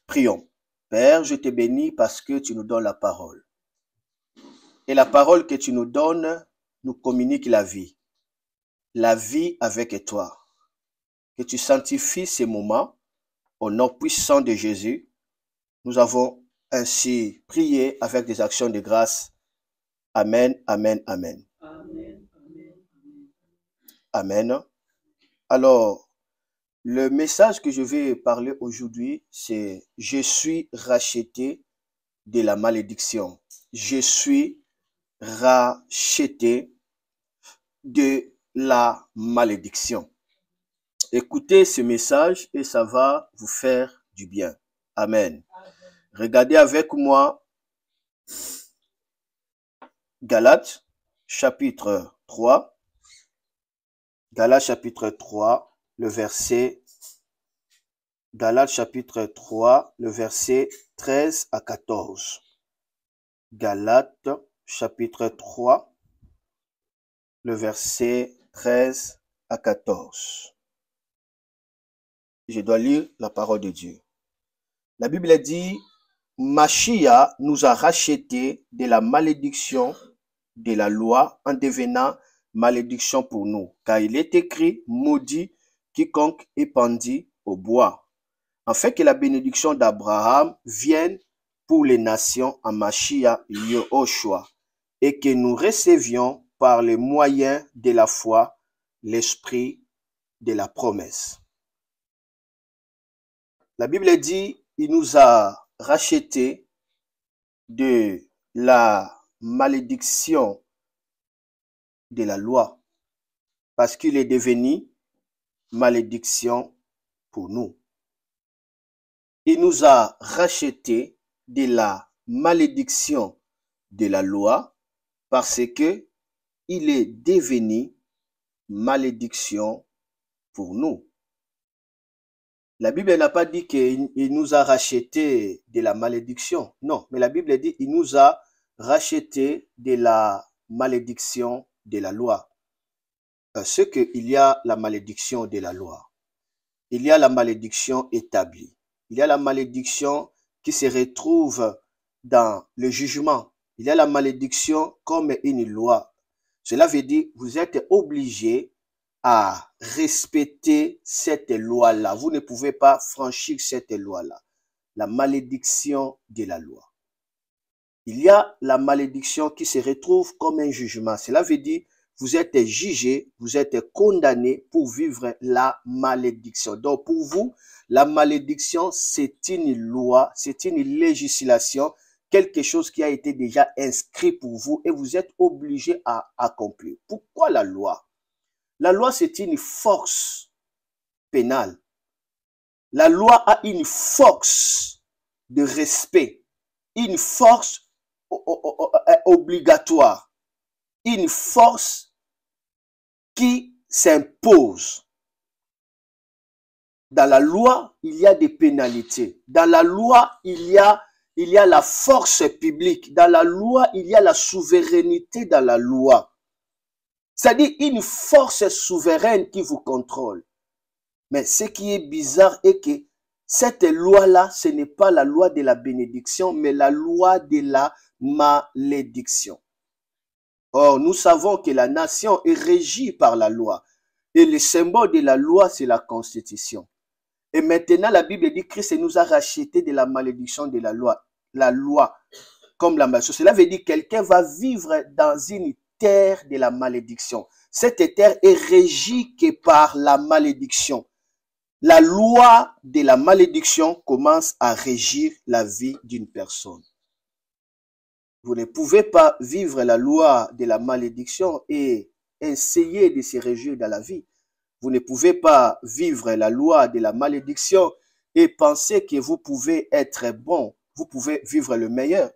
Prions. Père, je te bénis parce que tu nous donnes la parole. Et la parole que tu nous donnes nous communique la vie. La vie avec toi. Que tu sanctifies ces moments au nom puissant de Jésus. Nous avons ainsi prié avec des actions de grâce. Amen, amen, amen. Amen, amen, amen. Amen. Alors, le message que je vais parler aujourd'hui, c'est « Je suis racheté de la malédiction ». Je suis racheté de la malédiction. Écoutez ce message et ça va vous faire du bien. Amen. Regardez avec moi Galates chapitre 3. Galates chapitre 3, le verset Galates chapitre 3, le verset 13 à 14. Galates chapitre 3, le verset 13 à 14. Je dois lire la parole de Dieu. La Bible dit, Machia nous a rachetés de la malédiction de la loi en devenant malédiction pour nous. Car il est écrit, maudit quiconque est pendu au bois. Afin que la bénédiction d'Abraham vienne pour les nations en Machia Yehoshua et que nous recevions par les moyens de la foi l'esprit de la promesse. La Bible dit, il nous a rachetés de la malédiction de la loi parce qu'il est devenu malédiction pour nous. Il nous a rachetés de la malédiction de la loi parce que il est devenu malédiction pour nous. La Bible n'a pas dit qu'il nous a rachetés de la malédiction. Non, mais la Bible dit qu'il nous a rachetés de la malédiction de la loi. Ce qu'il y a la malédiction de la loi. Il y a la malédiction établie. Il y a la malédiction qui se retrouve dans le jugement. Il y a la malédiction comme une loi. Cela veut dire que vous êtes obligé à respecter cette loi-là. Vous ne pouvez pas franchir cette loi-là. La malédiction de la loi. Il y a la malédiction qui se retrouve comme un jugement. Cela veut dire vous êtes jugé, vous êtes condamné pour vivre la malédiction. Donc pour vous, la malédiction, c'est une loi, c'est une législation, quelque chose qui a été déjà inscrit pour vous et vous êtes obligé à accomplir. Pourquoi la loi? La loi, c'est une force pénale. La loi a une force de respect, une force obligatoire, une force qui s'impose. Dans la loi, il y a des pénalités. Dans la loi, il y a la force publique. Dans la loi, il y a la souveraineté dans la loi. C'est-à-dire une force souveraine qui vous contrôle. Mais ce qui est bizarre est que cette loi-là, ce n'est pas la loi de la bénédiction, mais la loi de la malédiction. Or, nous savons que la nation est régie par la loi. Et le symbole de la loi, c'est la constitution. Et maintenant, la Bible dit que Christ nous a rachetés de la malédiction de la loi. La loi, comme la malédiction. Cela veut dire que quelqu'un va vivre dans une terre de la malédiction. Cette terre est régie que par la malédiction. La loi de la malédiction commence à régir la vie d'une personne. Vous ne pouvez pas vivre la loi de la malédiction et essayer de se réjouir dans la vie. Vous ne pouvez pas vivre la loi de la malédiction et penser que vous pouvez être bon, vous pouvez vivre le meilleur.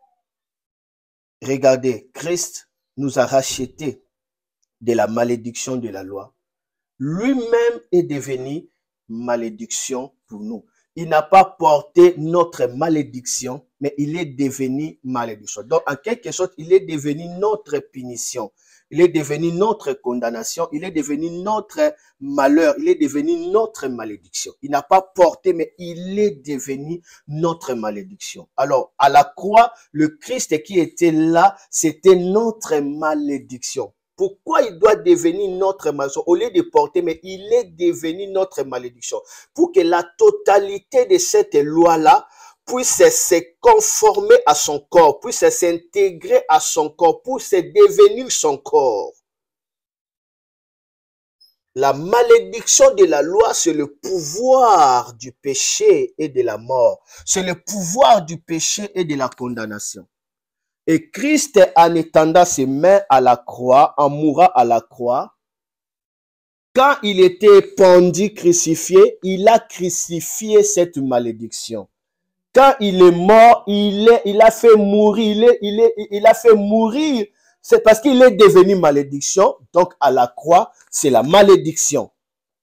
Regardez, Christ nous a rachetés de la malédiction de la loi. Lui-même est devenu malédiction pour nous. Il n'a pas porté notre malédiction, mais il est devenu malédiction. Donc, en quelque sorte, il est devenu notre punition. Il est devenu notre condamnation. Il est devenu notre malheur. Il est devenu notre malédiction. Il n'a pas porté, mais il est devenu notre malédiction. Alors, à la croix, le Christ qui était là, c'était notre malédiction. Pourquoi il doit devenir notre malédiction? Au lieu de porter, mais il est devenu notre malédiction. Pour que la totalité de cette loi-là puisse se conformer à son corps, puisse s'intégrer à son corps, puisse devenir son corps. La malédiction de la loi, c'est le pouvoir du péché et de la mort. C'est le pouvoir du péché et de la condamnation. Et Christ, en étendant ses mains à la croix, en mourant à la croix, quand il était pendu, crucifié, il a crucifié cette malédiction. Quand il est mort, il a fait mourir, il a fait mourir. C'est parce qu'il est devenu malédiction. Donc, à la croix, c'est la malédiction.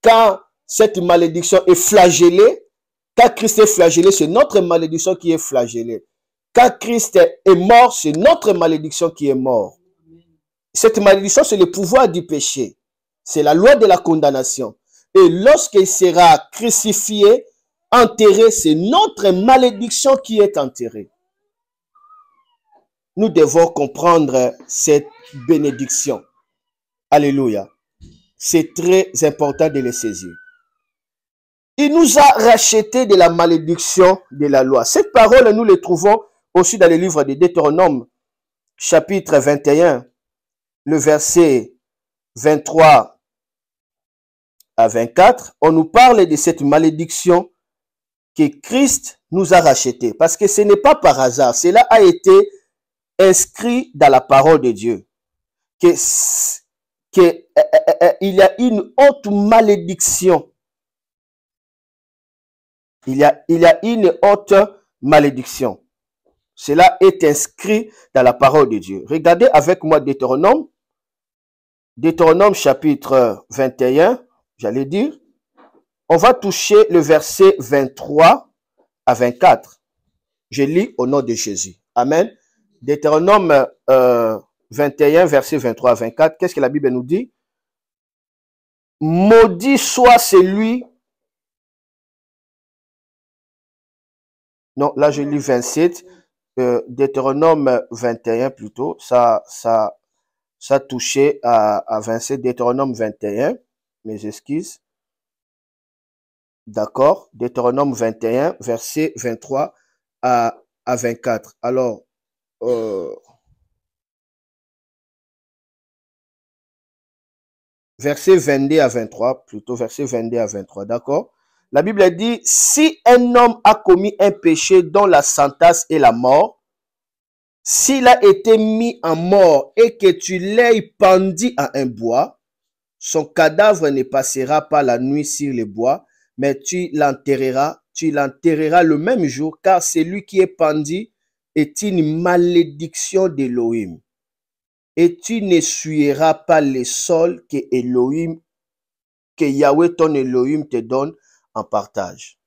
Quand cette malédiction est flagellée, quand Christ est flagellé, c'est notre malédiction qui est flagellée. Quand Christ est mort, c'est notre malédiction qui est mort. Cette malédiction, c'est le pouvoir du péché. C'est la loi de la condamnation. Et lorsqu'il sera crucifié, enterré, c'est notre malédiction qui est enterrée. Nous devons comprendre cette bénédiction. Alléluia. C'est très important de le saisir. Il nous a racheté de la malédiction de la loi. Cette parole, nous la trouvons aussi dans le livre de Deutéronome, chapitre 21, le verset 23 à 24. On nous parle de cette malédiction que Christ nous a racheté. Parce que ce n'est pas par hasard. Cela a été inscrit dans la parole de Dieu. Il y a une haute malédiction. Il y a une haute malédiction. Cela est inscrit dans la parole de Dieu. Regardez avec moi Deutéronome. Deutéronome chapitre 21, j'allais dire. On va toucher le verset 23 à 24. Je lis au nom de Jésus. Amen. Deutéronome 21, verset 23 à 24. Qu'est-ce que la Bible nous dit? Maudit soit celui... Non, là je lis 27. Deutéronome 21 plutôt. Ça touchait à 27. Deutéronome 21. Mes excuses. D'accord. Deutéronome 21, verset 23 à 24. Alors, verset 22 à 23, plutôt verset 22 à 23, d'accord? La Bible dit, si un homme a commis un péché dont la sentence est la mort, s'il a été mis en mort et que tu l'aies pendu à un bois, son cadavre ne passera pas la nuit sur le bois, mais tu l'enterreras le même jour, car celui qui est pendu est une malédiction d'Élohim. Et tu n'essuieras pas le sol que Yahweh ton Elohim te donne en partage.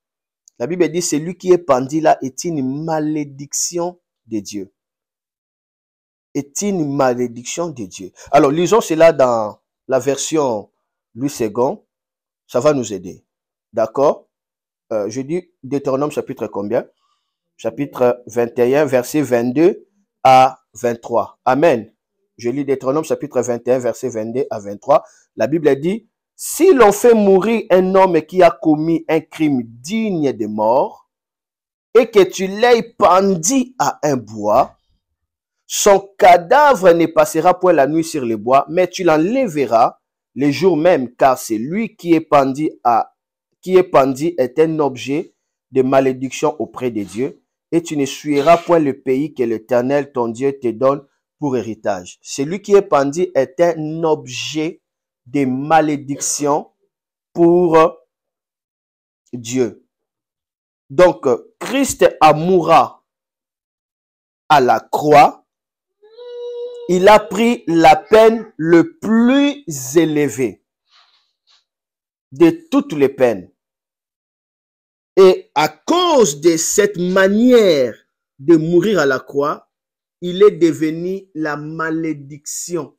La Bible dit, celui qui est pendu là est une malédiction de Dieu. Est une malédiction de Dieu. Alors, lisons cela dans la version Louis II. Ça va nous aider. D'accord? Je dis Deutéronome chapitre combien? Chapitre 21, verset 22 à 23. Amen. Je lis Deutéronome chapitre 21, verset 22 à 23. La Bible dit, si l'on fait mourir un homme qui a commis un crime digne de mort et que tu l'aies pendu à un bois, son cadavre ne passera point la nuit sur le bois, mais tu l'enlèveras le jour même, car c'est lui qui est pendu est un objet de malédiction auprès de Dieu, et tu ne suivras point le pays que l'Éternel, ton Dieu, te donne pour héritage. Celui qui est pendu est un objet de malédiction pour Dieu. Donc, Christ a mourra à la croix. Il a pris la peine le plus élevée de toutes les peines. Et à cause de cette manière de mourir à la croix, il est devenu la malédiction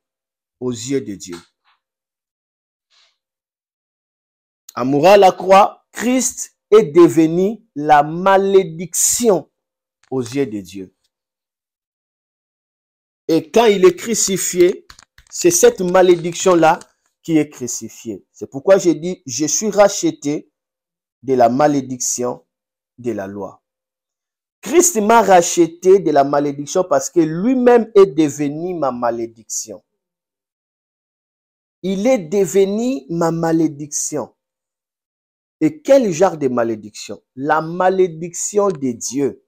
aux yeux de Dieu. En mourant à la croix, Christ est devenu la malédiction aux yeux de Dieu. Et quand il est crucifié, c'est cette malédiction-là qui est crucifiée. C'est pourquoi j'ai dit, je suis racheté de la malédiction de la loi. Christ m'a racheté de la malédiction parce que lui-même est devenu ma malédiction. Il est devenu ma malédiction. Et quel genre de malédiction? La malédiction de Dieu.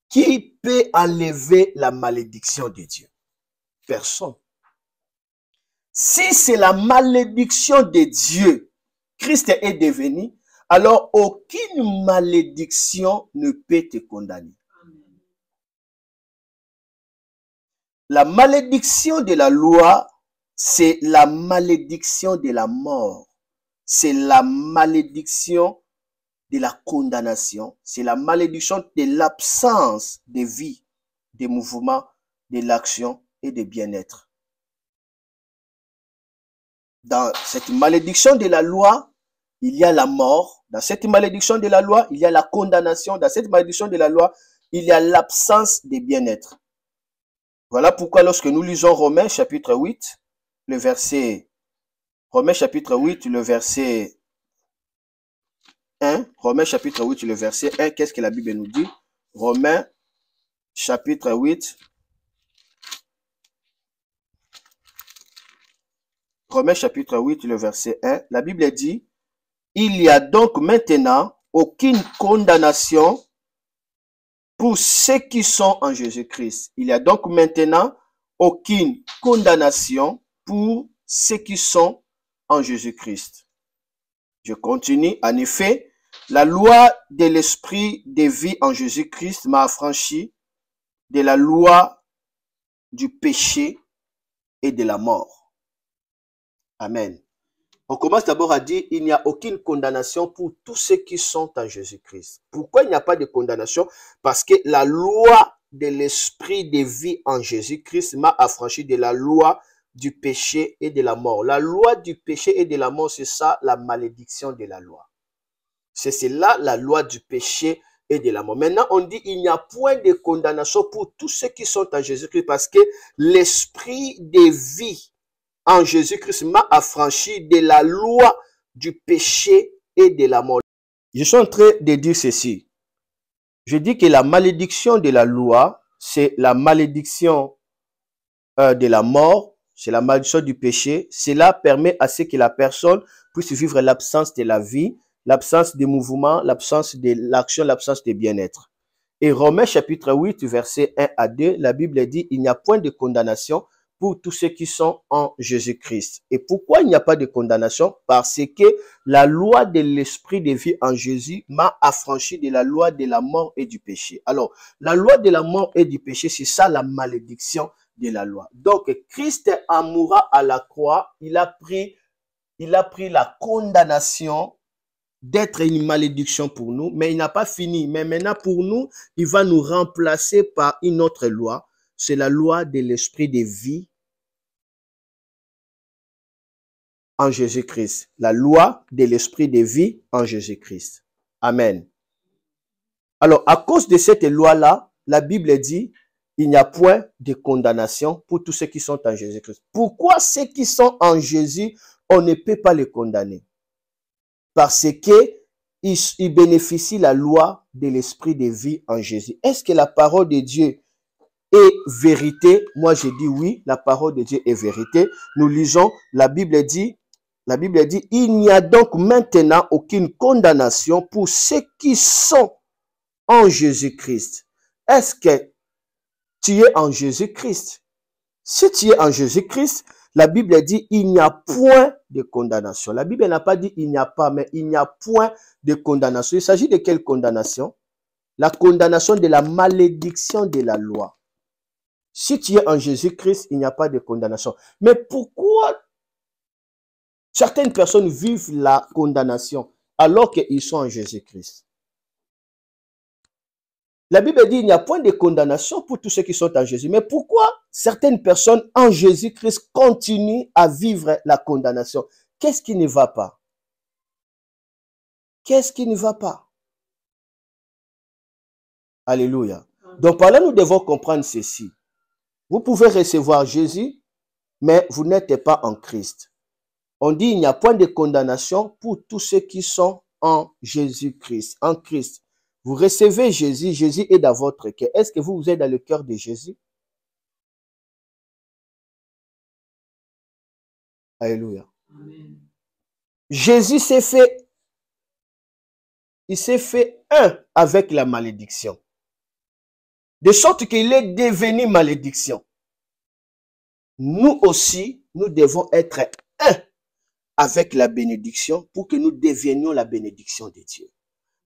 Qui peut enlever la malédiction de Dieu? Personne. Si c'est la malédiction de Dieu, Christ est devenu, alors aucune malédiction ne peut te condamner. La malédiction de la loi, c'est la malédiction de la mort. C'est la malédiction de la condamnation. C'est la malédiction de l'absence de vie, de mouvement, de l'action et de bien-être. Dans cette malédiction de la loi, il y a la mort. Dans cette malédiction de la loi, il y a la condamnation. Dans cette malédiction de la loi, il y a l'absence de bien-être. Voilà pourquoi lorsque nous lisons Romains chapitre 8, le verset... Romains chapitre 8, le verset 1. Romains chapitre 8, le verset 1. Qu'est-ce que la Bible nous dit? Romains chapitre 8. Romains chapitre 8, le verset 1. La Bible dit, il y a donc maintenant aucune condamnation pour ceux qui sont en Jésus-Christ. Il y a donc maintenant aucune condamnation pour ceux qui sont en Jésus-Christ. Je continue. En effet, la loi de l'esprit de vie en Jésus-Christ m'a affranchi de la loi du péché et de la mort. Amen. On commence d'abord à dire il n'y a aucune condamnation pour tous ceux qui sont en Jésus-Christ. Pourquoi il n'y a pas de condamnation? Parce que la loi de l'esprit de vie en Jésus-Christ m'a affranchi de la loi du péché et de la mort. La loi du péché et de la mort, c'est ça la malédiction de la loi. C'est cela la loi du péché et de la mort. Maintenant, on dit il n'y a point de condamnation pour tous ceux qui sont en Jésus-Christ parce que l'esprit de vie en Jésus-Christ m'a affranchi de la loi du péché et de la mort. Je suis en train de dire ceci. Je dis que la malédiction de la loi, c'est la malédiction de la mort, c'est la malédiction du péché. Cela permet à ce que la personne puisse vivre l'absence de la vie, l'absence de mouvement, l'absence de l'action, l'absence de bien-être. Et Romains chapitre 8, verset 1 à 2, la Bible dit, il n'y a point de condamnation pour tous ceux qui sont en Jésus-Christ. Et pourquoi il n'y a pas de condamnation? Parce que la loi de l'esprit de vie en Jésus m'a affranchi de la loi de la mort et du péché. Alors, la loi de la mort et du péché, c'est ça la malédiction de la loi. Donc, Christ en mourant à la croix, il a pris la condamnation d'être une malédiction pour nous, mais il n'a pas fini. Mais maintenant, pour nous, il va nous remplacer par une autre loi. C'est la loi de l'esprit de vie en Jésus-Christ. La loi de l'esprit de vie en Jésus-Christ. Amen. Alors, à cause de cette loi-là, la Bible dit, il n'y a point de condamnation pour tous ceux qui sont en Jésus-Christ. Pourquoi ceux qui sont en Jésus, on ne peut pas les condamner? Parce qu'ils bénéficient la loi de l'esprit de vie en Jésus. Est-ce que la parole de Dieu est vérité? Moi, je dis oui, la parole de Dieu est vérité. Nous lisons, la Bible dit, il n'y a donc maintenant aucune condamnation pour ceux qui sont en Jésus-Christ. Est-ce que tu es en Jésus-Christ? Si tu es en Jésus-Christ, la Bible dit il n'y a point de condamnation. La Bible n'a pas dit il n'y a pas, mais il n'y a point de condamnation. Il s'agit de quelle condamnation? La condamnation de la malédiction de la loi. Si tu es en Jésus-Christ, il n'y a pas de condamnation. Mais pourquoi certaines personnes vivent la condamnation alors qu'ils sont en Jésus-Christ? La Bible dit il n'y a point de condamnation pour tous ceux qui sont en Jésus. Mais pourquoi certaines personnes en Jésus-Christ continuent à vivre la condamnation? Qu'est-ce qui ne va pas? Qu'est-ce qui ne va pas? Alléluia. Donc par là, nous devons comprendre ceci. Vous pouvez recevoir Jésus, mais vous n'êtes pas en Christ. On dit il n'y a point de condamnation pour tous ceux qui sont en Jésus-Christ, en Christ. Vous recevez Jésus, Jésus est dans votre cœur. Est-ce que vous êtes dans le cœur de Jésus? Alléluia. Amen. Jésus s'est fait, il s'est fait un avec la malédiction. De sorte qu'il est devenu malédiction. Nous aussi, nous devons être un avec la bénédiction pour que nous devenions la bénédiction de Dieu.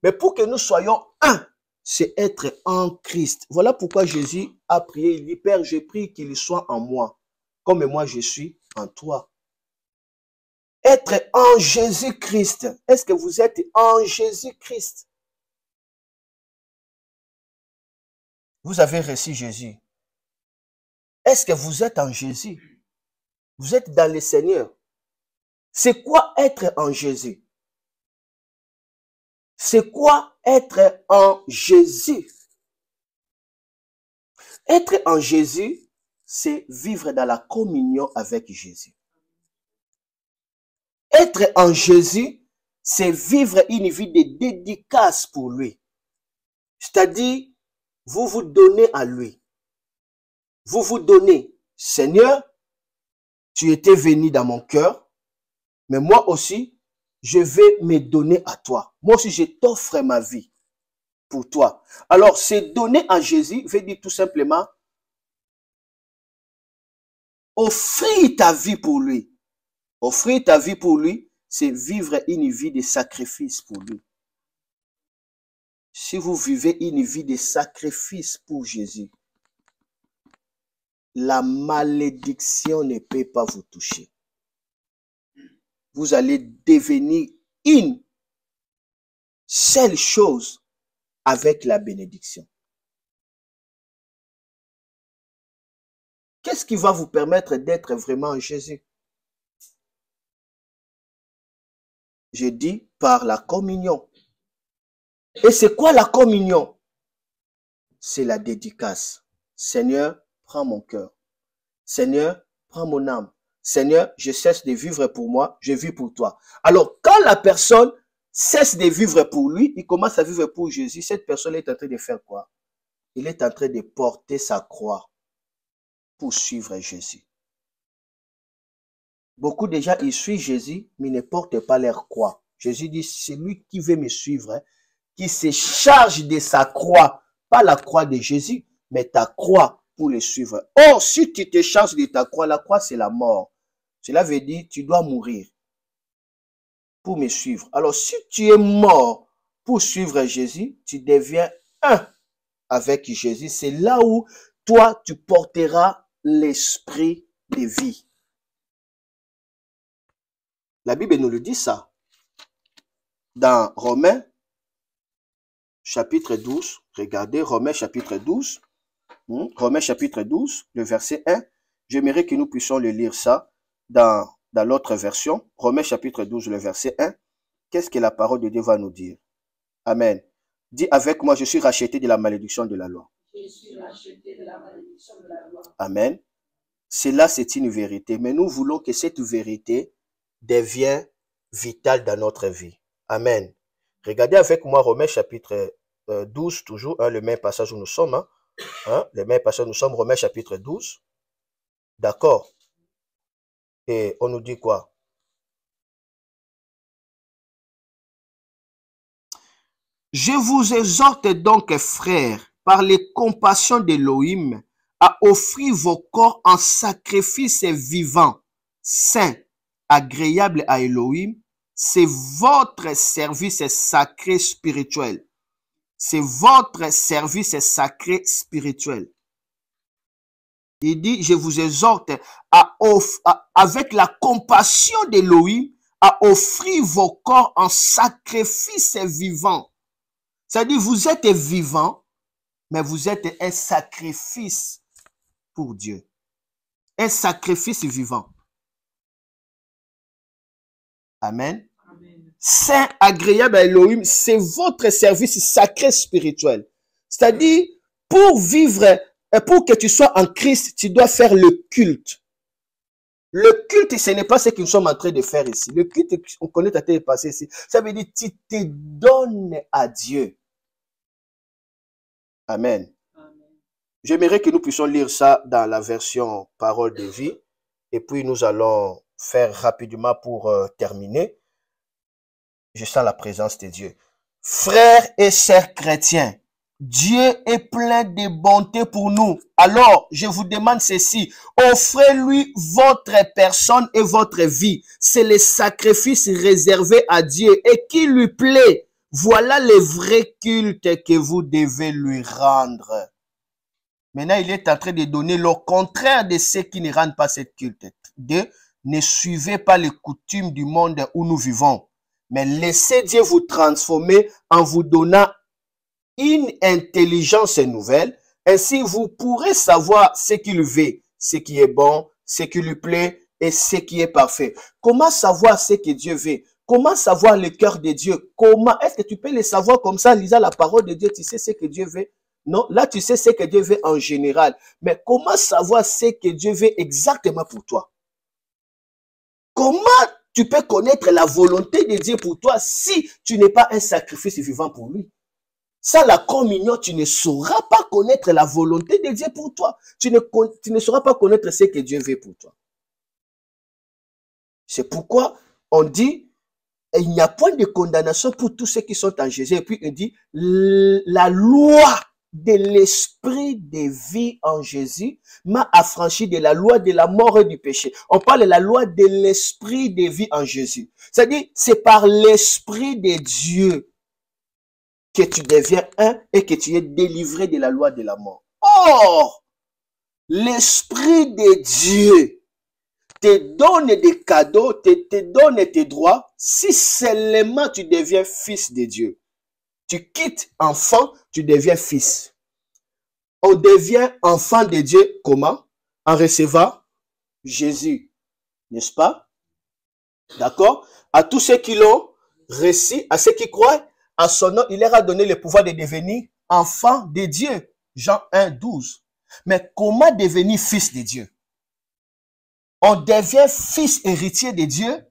Mais pour que nous soyons un, c'est être en Christ. Voilà pourquoi Jésus a prié. Il dit, Père, je prie qu'il soit en moi, comme moi je suis en toi. Être en Jésus-Christ. Est-ce que vous êtes en Jésus-Christ? Vous avez reçu Jésus. Est-ce que vous êtes en Jésus? Vous êtes dans le Seigneur. C'est quoi être en Jésus? C'est quoi être en Jésus? Être en Jésus, c'est vivre dans la communion avec Jésus. Être en Jésus, c'est vivre une vie de dédicace pour lui. C'est-à-dire, vous vous donnez à lui. Vous vous donnez. Seigneur, tu étais venu dans mon cœur, mais moi aussi, je vais me donner à toi. Moi aussi, je t'offre ma vie pour toi. Alors, se donner à Jésus veut dire tout simplement offrir ta vie pour lui. Offrir ta vie pour lui, c'est vivre une vie de sacrifice pour lui. Si vous vivez une vie de sacrifice pour Jésus, la malédiction ne peut pas vous toucher. Vous allez devenir une seule chose avec la bénédiction. Qu'est-ce qui va vous permettre d'être vraiment en Jésus? Je dis par la communion. Et c'est quoi la communion? C'est la dédicace. Seigneur, prends mon cœur. Seigneur, prends mon âme. Seigneur, je cesse de vivre pour moi, je vis pour toi. Alors, quand la personne cesse de vivre pour lui, il commence à vivre pour Jésus, cette personne est en train de faire quoi? Il est en train de porter sa croix pour suivre Jésus. Beaucoup de gens, ils suivent Jésus, mais ne portent pas leur croix. Jésus dit, c'est lui qui veut me suivre, qui se charge de sa croix, pas la croix de Jésus, mais ta croix pour le suivre. Or, si tu te charges de ta croix, la croix c'est la mort. Cela veut dire, tu dois mourir pour me suivre. Alors, si tu es mort pour suivre Jésus, tu deviens un avec Jésus. C'est là où toi, tu porteras l'esprit de vie. La Bible nous le dit ça. Dans Romains, chapitre 12, regardez Romains chapitre 12, Romains chapitre 12, le verset 1. J'aimerais que nous puissions le lire ça dans l'autre version. Romains chapitre 12, le verset 1. Qu'est-ce que la parole de Dieu va nous dire? Amen. Dis avec moi, je suis racheté de la malédiction de la loi. Je suis racheté de la malédiction de la loi. Amen. Cela, c'est une vérité. Mais nous voulons que cette vérité devienne vitale dans notre vie. Amen. Regardez avec moi Romains chapitre 12, toujours, le même passage où nous sommes. Le même passage où nous sommes, Romains chapitre 12. D'accord. Et on nous dit quoi? Je vous exhorte donc, frères, par les compassions d'Élohim, à offrir vos corps en sacrifice vivant, saint, agréable à Élohim. C'est votre service sacré spirituel. C'est votre service sacré spirituel. Il dit, je vous exhorte avec la compassion d'Élohim à offrir vos corps en sacrifice vivant. C'est-à-dire, vous êtes vivant, mais vous êtes un sacrifice pour Dieu. Un sacrifice vivant. Amen. Amen. Saint, agréable à Elohim, c'est votre service sacré spirituel. C'est-à-dire, pour vivre, pour que tu sois en Christ, tu dois faire le culte. Le culte, ce n'est pas ce que nous sommes en train de faire ici. Le culte, on connaît ta tête passée ici. Ça veut dire, tu te donnes à Dieu. Amen. Amen. J'aimerais que nous puissions lire ça dans la version Parole de vie. Et puis, nous allons faire rapidement pour terminer. Je sens la présence de Dieu. Frères et sœurs chrétiens, Dieu est plein de bonté pour nous. Alors, je vous demande ceci. Offrez-lui votre personne et votre vie. C'est le sacrifice réservé à Dieu et qui lui plaît. Voilà le vrai culte que vous devez lui rendre. Maintenant, il est en train de donner le contraire de ceux qui ne rendent pas cette culte. Ne suivez pas les coutumes du monde où nous vivons, mais laissez Dieu vous transformer en vous donnant une intelligence nouvelle. Ainsi, vous pourrez savoir ce qu'il veut, ce qui est bon, ce qui lui plaît et ce qui est parfait. Comment savoir ce que Dieu veut? Comment savoir le cœur de Dieu? Comment est-ce que tu peux le savoir comme ça en lisant la parole de Dieu? Tu sais ce que Dieu veut? Non, là tu sais ce que Dieu veut en général. Mais comment savoir ce que Dieu veut exactement pour toi? Comment tu peux connaître la volonté de Dieu pour toi si tu n'es pas un sacrifice vivant pour lui? Sans la communion, tu ne sauras pas connaître la volonté de Dieu pour toi. Tu ne sauras pas connaître ce que Dieu veut pour toi. C'est pourquoi on dit, il n'y a point de condamnation pour tous ceux qui sont en Jésus. Et puis il dit, la loi de l'esprit de vie en Jésus m'a affranchi de la loi de la mort et du péché. On parle de la loi de l'esprit de vie en Jésus. C'est-à-dire, c'est par l'esprit de Dieu que tu deviens un et que tu es délivré de la loi de la mort. Or, l'esprit de Dieu te donne des cadeaux, te donne tes droits si seulement tu deviens fils de Dieu. Tu quittes enfant, tu deviens fils. On devient enfant de Dieu comment? En recevant Jésus, n'est-ce pas? D'accord? À tous ceux qui l'ont reçu, à ceux qui croient, en son nom, il leur a donné le pouvoir de devenir enfant de Dieu. Jean 1, 12. Mais comment devenir fils de Dieu? On devient fils héritier de Dieu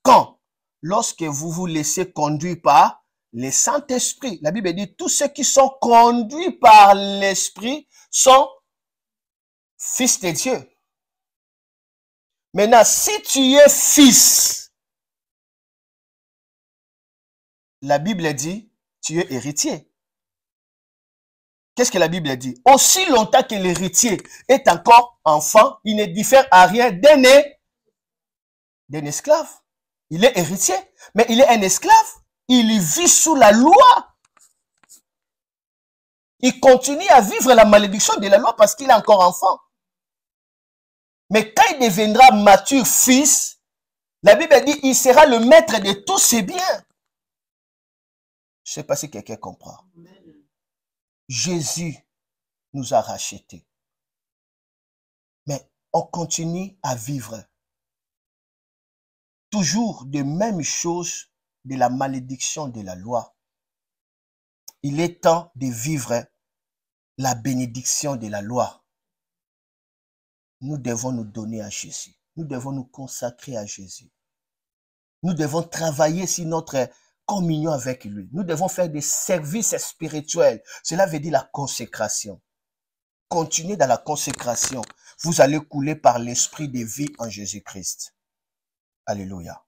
quand? Lorsque vous vous laissez conduire par le Saint-Esprit. La Bible dit, tous ceux qui sont conduits par l'Esprit sont fils de Dieu. Maintenant, si tu es fils, la Bible dit, tu es héritier. Qu'est-ce que la Bible dit? Aussi longtemps que l'héritier est encore enfant, il ne diffère à rien d'un esclave. Il est héritier, mais il est un esclave. Il vit sous la loi. Il continue à vivre la malédiction de la loi parce qu'il est encore enfant. Mais quand il deviendra mature fils, la Bible dit il sera le maître de tous ses biens. Je ne sais pas si quelqu'un comprend. Jésus nous a rachetés. Mais on continue à vivre toujours de mêmes choses de la malédiction de la loi. Il est temps de vivre la bénédiction de la loi. Nous devons nous donner à Jésus. Nous devons nous consacrer à Jésus. Nous devons travailler sur notre communion avec lui. Nous devons faire des services spirituels. Cela veut dire la consécration. Continuez dans la consécration. Vous allez couler par l'esprit de vie en Jésus-Christ. Alléluia.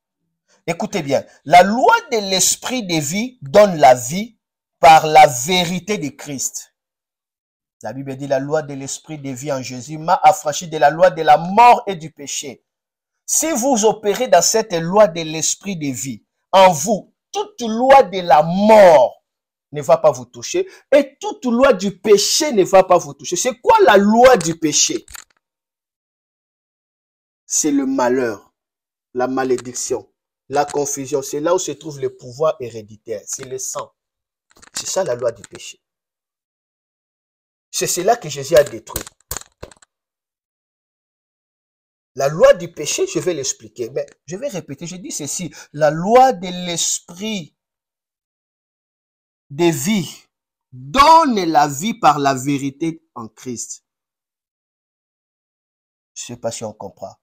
Écoutez bien, la loi de l'esprit de vie donne la vie par la vérité de Christ. La Bible dit la loi de l'esprit de vie en Jésus m'a affranchi de la loi de la mort et du péché. Si vous opérez dans cette loi de l'esprit de vie, en vous, toute loi de la mort ne va pas vous toucher et toute loi du péché ne va pas vous toucher. C'est quoi la loi du péché? C'est le malheur, la malédiction, la confusion. C'est là où se trouve le pouvoir héréditaire. C'est le sang. C'est ça la loi du péché. C'est cela que Jésus a détruit. La loi du péché, je vais l'expliquer, mais je vais répéter, je dis ceci, la loi de l'esprit de vie donne la vie par la vérité en Christ. Je ne sais pas si on comprend.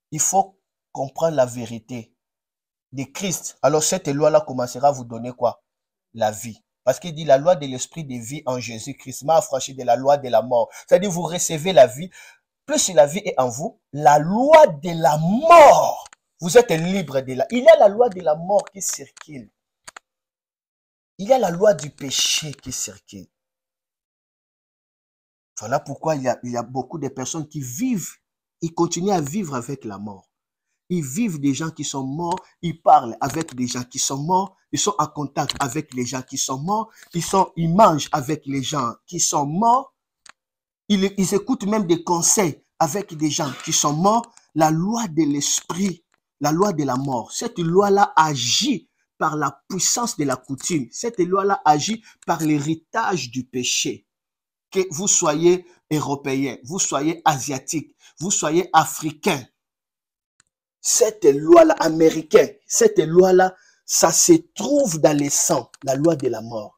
Il faut comprendre la vérité de Christ. Alors cette loi-là commencera à vous donner quoi? La vie. Parce qu'il dit la loi de l'esprit de vie en Jésus-Christ m'a affranchi de la loi de la mort. C'est-à-dire vous recevez la vie. Plus la vie est en vous, la loi de la mort, vous êtes libre de la... Il y a la loi de la mort qui circule. Il y a la loi du péché qui circule. Voilà pourquoi il y a beaucoup de personnes qui vivent, ils continuent à vivre avec la mort. Ils vivent des gens qui sont morts, ils parlent avec des gens qui sont morts, ils sont en contact avec les gens qui sont morts, ils mangent avec les gens qui sont morts. Ils écoutent même des conseils avec des gens qui sont morts. La loi de l'esprit, la loi de la mort, cette loi-là agit par la puissance de la coutume. Cette loi-là agit par l'héritage du péché. Que vous soyez européen, vous soyez asiatique, vous soyez africain. Cette loi-là, américaine, cette loi-là, ça se trouve dans les sangs, la loi de la mort.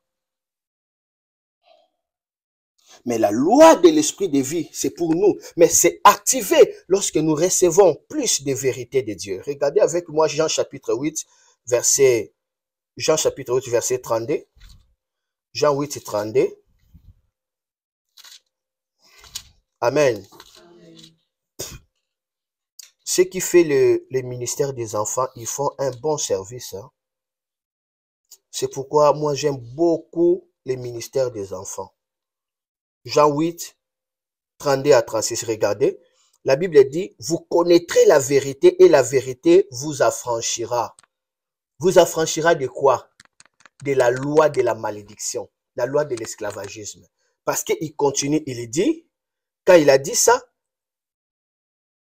Mais la loi de l'esprit de vie, c'est pour nous. Mais c'est activé lorsque nous recevons plus de vérité de Dieu. Regardez avec moi Jean chapitre 8, verset 32. Jean 8, 32. Amen. Ce qui fait le ministère des enfants, ils font un bon service. Hein. C'est pourquoi moi j'aime beaucoup le ministère des enfants. Jean 8, 32 à 36, regardez. La Bible dit, vous connaîtrez la vérité et la vérité vous affranchira. Vous affranchira de quoi? De la loi de la malédiction, la loi de l'esclavagisme. Parce qu'il continue, il dit, quand il a dit ça,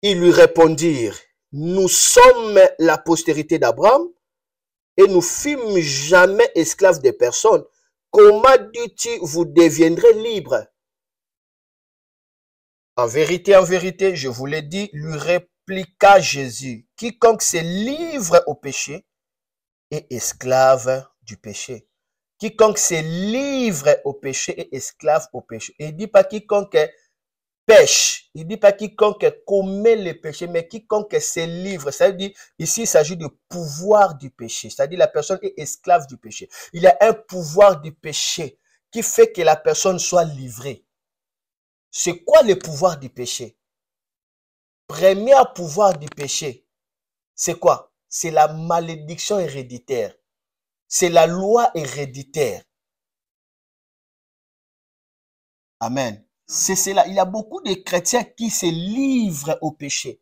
ils lui répondirent, nous sommes la postérité d'Abraham et nous fûmes jamais esclaves de personne. Comment dis-tu, vous deviendrez libres? En vérité, je vous l'ai dit, lui répliqua Jésus, quiconque se livre au péché est esclave du péché. Quiconque se livre au péché est esclave au péché. Il ne dit pas quiconque pêche, il ne dit pas quiconque commet le péché, mais quiconque se livre. C'est-à-dire, ici, il s'agit du pouvoir du péché. C'est-à-dire, la personne est esclave du péché. Il y a un pouvoir du péché qui fait que la personne soit livrée. C'est quoi le pouvoir du péché? Premier pouvoir du péché, c'est quoi? C'est la malédiction héréditaire. C'est la loi héréditaire. Amen. C'est cela. Il y a beaucoup de chrétiens qui se livrent au péché.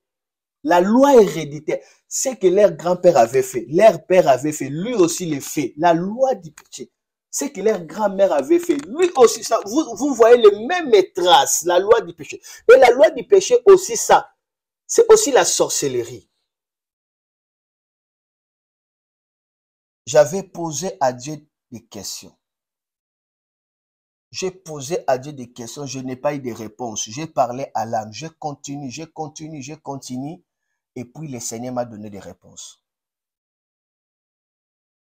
La loi héréditaire, c'est que leur grand-père avait fait, leur père avait fait, lui aussi le fait. La loi du péché, c'est que leur grand-mère avait fait, lui aussi ça. Vous voyez les mêmes traces, la loi du péché. Et la loi du péché aussi ça, c'est aussi la sorcellerie. J'avais posé à Dieu des questions. J'ai posé à Dieu des questions, je n'ai pas eu de réponse. J'ai parlé à l'âme, je continue. Et puis le Seigneur m'a donné des réponses.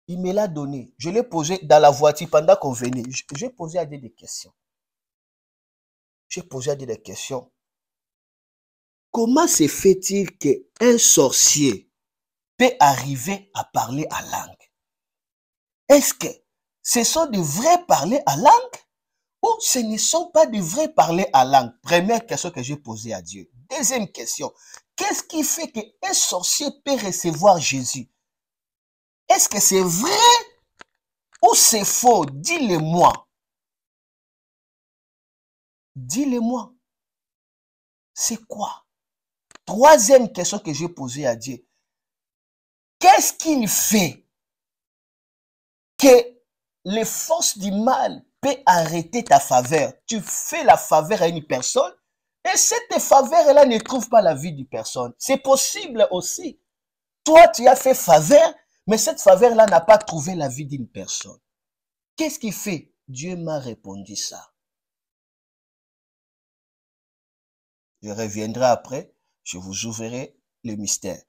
Il me l'a donné. Je l'ai posé dans la voiture pendant qu'on venait. J'ai posé à Dieu des questions. J'ai posé à Dieu des questions. Comment se fait-il qu'un sorcier peut arriver à parler à langue? Est-ce que ce sont de vrais parler à langue ou ce ne sont pas de vrais parler à langue? Première question que j'ai posée à Dieu. Deuxième question. Qu'est-ce qui fait qu'un sorcier peut recevoir Jésus? Est-ce que c'est vrai ou c'est faux? Dis-le-moi. Dis-le-moi. C'est quoi? Troisième question que j'ai posée à Dieu. Qu'est-ce qu'il fait que les forces du mal peuvent arrêter ta faveur? Tu fais la faveur à une personne et cette faveur-là ne trouve pas la vie d'une personne. C'est possible aussi. Toi, tu as fait faveur, mais cette faveur-là n'a pas trouvé la vie d'une personne. Qu'est-ce qui fait? Dieu m'a répondu ça. Je reviendrai après, je vous ouvrirai le mystère.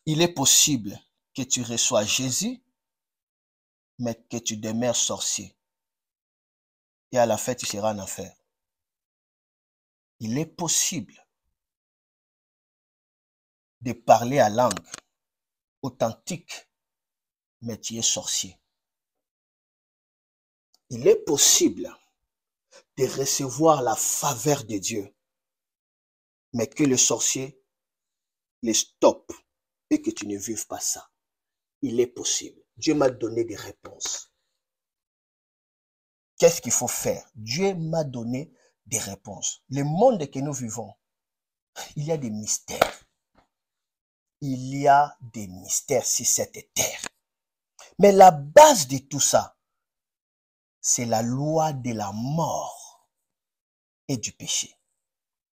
Il est possible que tu reçois Jésus, mais que tu demeures sorcier. Et à la fin, tu seras en enfer. Il est possible de parler à langue authentique, mais tu es sorcier. Il est possible de recevoir la faveur de Dieu, mais que le sorcier les stoppe et que tu ne vives pas ça. Il est possible. Dieu m'a donné des réponses. Qu'est-ce qu'il faut faire? Dieu m'a donné des réponses. Le monde que nous vivons, il y a des mystères. Il y a des mystères sur cette terre. Mais la base de tout ça, c'est la loi de la mort et du péché.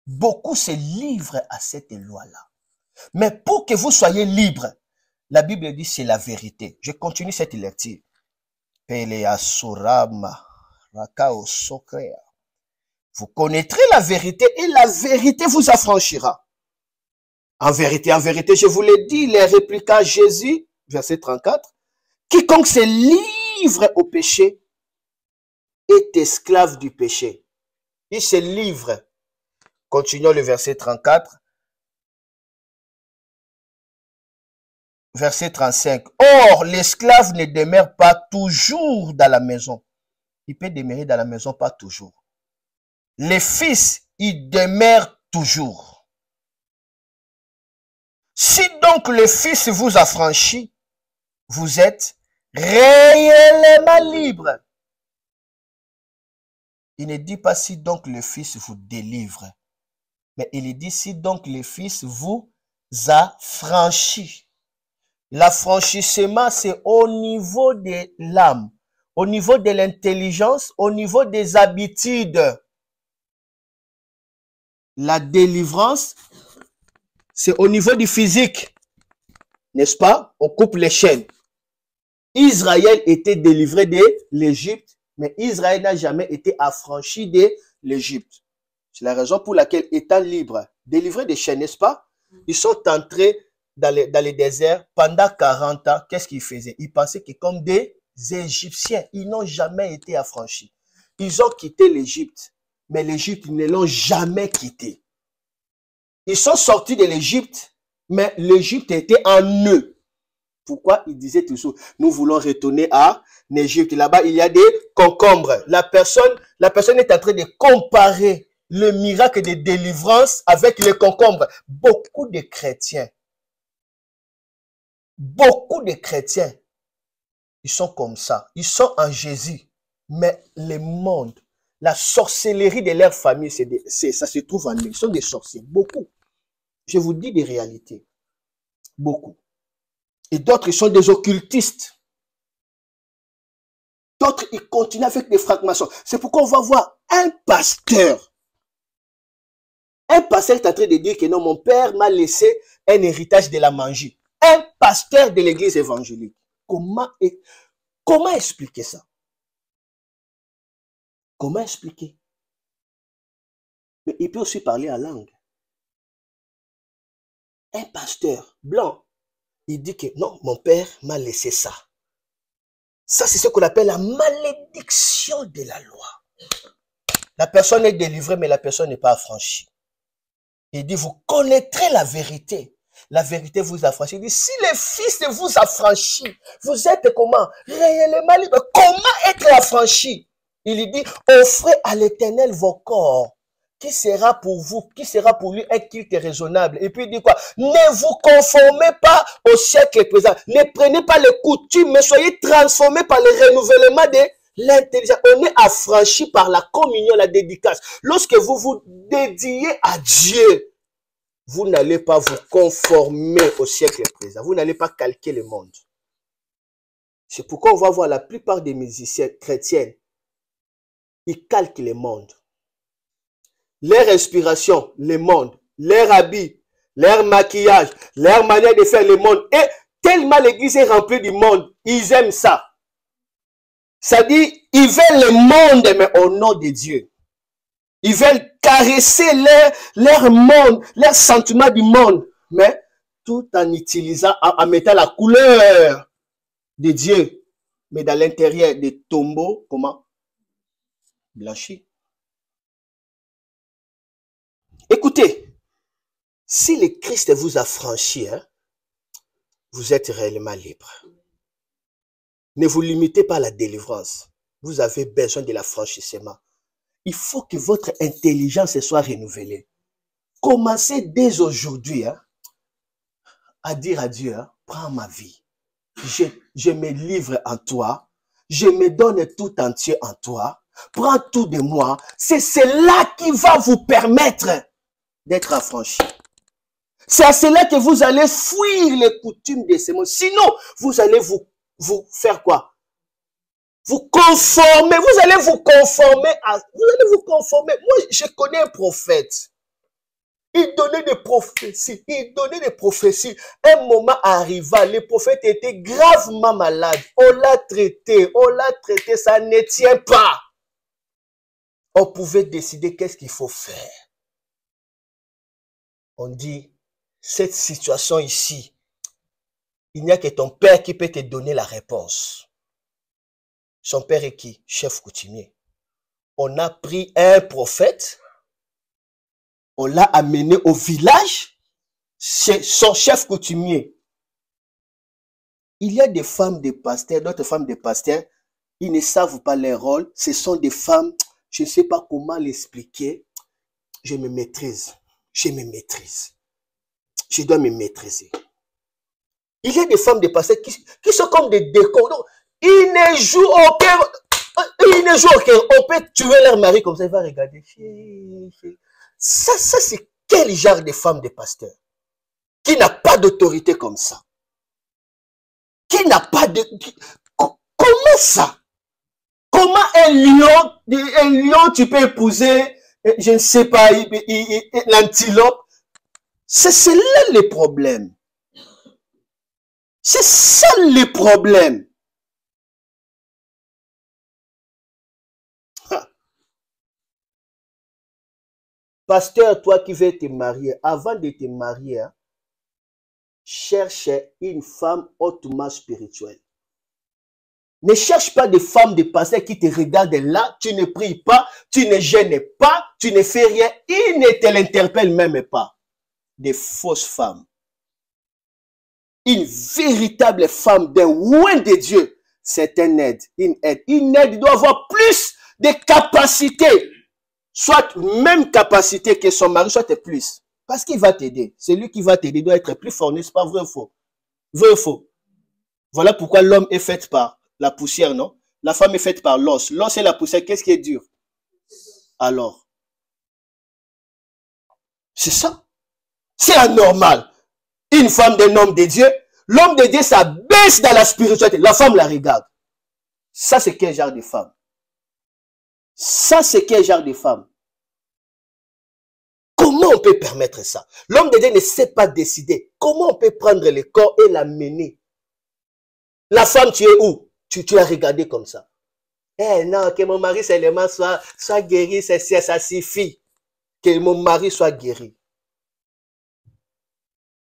Beaucoup se livrent à cette loi-là. Mais pour que vous soyez libres, la Bible dit c'est la vérité. Je continue cette lecture. Vous connaîtrez la vérité et la vérité vous affranchira. En vérité, je vous l'ai dit, il répliqua Jésus, verset 34, quiconque se livre au péché est esclave du péché. Il se livre. Continuons le verset 34. Verset 35. Or, l'esclave ne demeure pas toujours dans la maison. Il peut demeurer dans la maison, pas toujours. Le fils, il demeure toujours. Si donc le fils vous affranchit, vous êtes réellement libre. Il ne dit pas si donc le fils vous délivre, mais il dit si donc le fils vous affranchit. L'affranchissement, c'est au niveau de l'âme, au niveau de l'intelligence, au niveau des habitudes. La délivrance, c'est au niveau du physique, n'est-ce pas? On coupe les chaînes. Israël était délivré de l'Égypte, mais Israël n'a jamais été affranchi de l'Égypte. C'est la raison pour laquelle, étant libre, délivré des chaînes, n'est-ce pas? Ils sont entrés dans les déserts pendant 40 ans. Qu'est-ce qu'ils faisaient? Ils pensaient que comme des Égyptiens, ils n'ont jamais été affranchis. Ils ont quitté l'Égypte, mais l'Égypte, ils ne l'ont jamais quitté. Ils sont sortis de l'Égypte, mais l'Égypte était en eux. Pourquoi? Ils disaient toujours, nous voulons retourner en Égypte. Là-bas, il y a des concombres. La personne est en train de comparer le miracle de délivrance avec les concombres. Beaucoup de chrétiens, ils sont comme ça. Ils sont en Jésus. Mais le monde, la sorcellerie de leur famille, ça se trouve en eux. Ils sont des sorciers. Beaucoup. Je vous dis des réalités. Beaucoup. Et d'autres, ils sont des occultistes. D'autres, ils continuent avec des francs-maçons. C'est pourquoi on va voir un pasteur. Un pasteur est en train de dire que non, mon père m'a laissé un héritage de la magie. Un pasteur de l'église évangélique. Comment expliquer ça? Comment expliquer? Mais il peut aussi parler en langue. Un pasteur blanc, il dit que non, mon père m'a laissé ça. Ça, c'est ce qu'on appelle la malédiction de la loi. La personne est délivrée, mais la personne n'est pas affranchie. Il dit, vous connaîtrez la vérité. La vérité vous affranchit. Il dit, si le Fils vous affranchit, vous êtes comment? Réellement libre. Comment être affranchi? Il dit, offrez à l'Éternel vos corps. Qui sera pour vous, qui sera pour lui un culte raisonnable. Et puis il dit quoi? Ne vous conformez pas au siècle présent. Ne prenez pas les coutumes, mais soyez transformés par le renouvellement de l'intelligence. On est affranchi par la communion, la dédicace. Lorsque vous vous dédiez à Dieu, vous n'allez pas vous conformer au siècle présent. Vous n'allez pas calquer le monde. C'est pourquoi on va voir la plupart des musiciens chrétiens, ils calquent le monde. Leur respiration, le monde, leur habit, leur maquillage, leur manière de faire le monde. Et tellement l'église est remplie du monde, ils aiment ça. Ça dit, ils veulent le monde, mais au nom de Dieu. Ils veulent caresser leur monde, leur sentiment du monde. Mais tout en utilisant, en mettant la couleur de Dieu. Mais dans l'intérieur des tombeaux, comment? Blanchis. Écoutez, si le Christ vous a franchi, hein, vous êtes réellement libre. Ne vous limitez pas à la délivrance. Vous avez besoin de l'affranchissement. Il faut que votre intelligence soit renouvelée. Commencez dès aujourd'hui hein, à dire à Dieu, hein, prends ma vie. Je me livre en toi. Je me donne tout entier en toi. Prends tout de moi. C'est cela qui va vous permettre d'être affranchi. C'est à cela que vous allez fuir les coutumes de ces mots. Sinon, vous allez vous faire quoi? Vous conformer. Vous allez vous conformer à... Vous allez vous conformer. Moi, je connais un prophète. Il donnait des prophéties. Il donnait des prophéties. Un moment arriva, le prophète était gravement malade. On l'a traité. On l'a traité. Ça ne tient pas. On pouvait décider qu'est-ce qu'il faut faire. On dit, cette situation ici, il n'y a que ton père qui peut te donner la réponse. Son père est qui? Chef coutumier. On a pris un prophète, on l'a amené au village, c'est son chef coutumier. Il y a des femmes de pasteurs, d'autres femmes de pasteurs, ils ne savent pas leur rôle. Ce sont des femmes, je ne sais pas comment l'expliquer. Je me maîtrise. Je me maîtrise. Je dois me maîtriser. Il y a des femmes de pasteurs qui sont comme des décors. Donc, ils ne jouent aucun. Ils ne jouent aucun. On peut tuer leur mari comme ça, il va regarder. Ça c'est quel genre de femme de pasteur qui n'a pas d'autorité comme ça? Qui n'a pas de... Comment ça? Comment un lion tu peux épouser, je ne sais pas, l'antilope? C'est là le problème. C'est ça le problème. Pasteur, toi qui veux te marier, avant de te marier, hein, cherche une femme hautement spirituelle. Ne cherche pas des femmes de pasteur qui te regardent là, tu ne pries pas, tu ne gênes pas, tu ne fais rien, ils ne te l'interpellent même pas. Des fausses femmes. Une véritable femme d'un loin de Dieu, c'est une aide. Une aide. Une aide doit avoir plus de capacités. Soit même capacité que son mari, soit plus. Parce qu'il va t'aider. Celui qui va t'aider doit être plus fort, n'est-ce pas vrai ou faux? Vrai ou faux? Voilà pourquoi l'homme est fait par la poussière, non? La femme est faite par l'os. L'os et la poussière, qu'est-ce qui est dur? Alors, c'est ça. C'est anormal. Une femme d'un homme de Dieu, l'homme de Dieu, ça baisse dans la spiritualité. La femme la regarde. Ça, c'est quel genre de femme? Ça, c'est quel genre de femme? Comment on peut permettre ça? L'homme de Dieu ne sait pas décider. Comment on peut prendre le corps et l'amener? La femme, tu es où? Tu l'as regardé comme ça. Eh non, que mon mari seulement soit guéri, ça suffit. Que mon mari soit guéri.